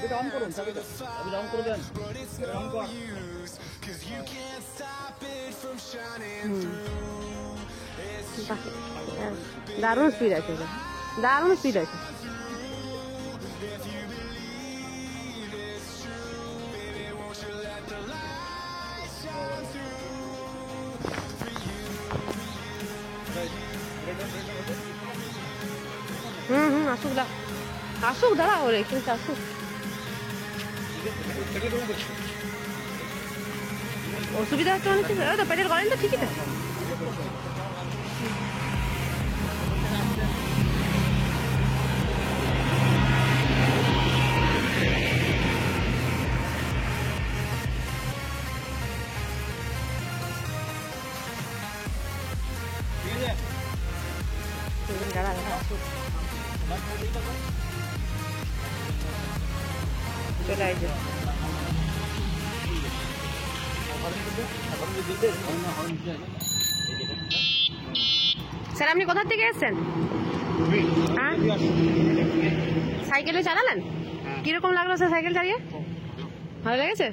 এটা অন করুন, চাবিটা অন করে দেন, অন কর। দারুণ স্পিড আছে, দারুণ স্পিড আছে। আসুক আসুক, দাঁড়া ওরে কিন্তু আসুক। অসুবিধা হচ্ছে অনেক কিছু, তো পেটের করেন তো ঠিকই থাকে। দাঁড়া আসুক, চলে আসবে। স্যার আপনি কোথা থেকে এসছেন? হ্যাঁ, সাইকেলে চালালেন? কিরকম লাগলো স্যার সাইকেল চালিয়ে? ভালো লেগেছে?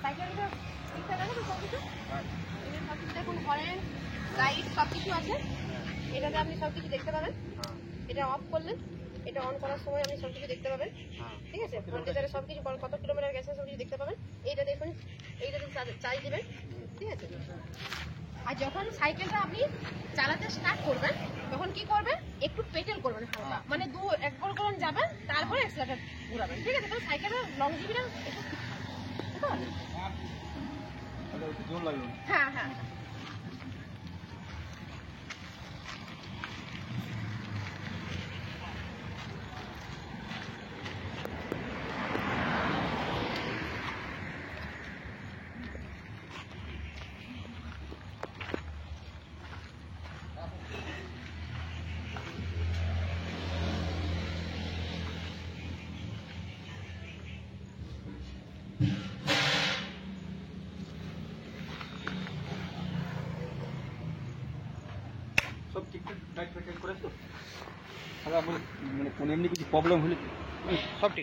সাইকেলটা ঠিকঠাক আছে তো? সবকিছু দেখুন, হরেন লাইট সবকিছু আছে। এটাতে আপনি সবকিছু দেখতে পাবেন। এটা অফ করলেন, এটা অন করার সময় আপনি সবকিছু দেখতে পাবেন। ঠিক আছে, ভোল্টেজারে সবকিছু কত কিলোমিটার গেছে সবকিছু দেখতে পাবেন। এইটা দেখুন, এইটাতে চার্জ দেবেন। ঠিক আছে, আর যখন সাইকেলটা আপনি চালাতে স্টার্ট করবেন তখন কি করবেন, একটু পেটেল করবেন হালকা, মানে এক বড় করুন যাবেন, তারপরে এক্সেলারেটর ঘুরাবেন। ঠিক আছে, তাহলে সাইকেলের লংজিভিটি একটু হ্যাঁ হ্যাঁ। সব ঠিকঠাক টাইট ফিট করেছো? মানে এমনি কিছু প্রবলেম হলে সব ঠিক।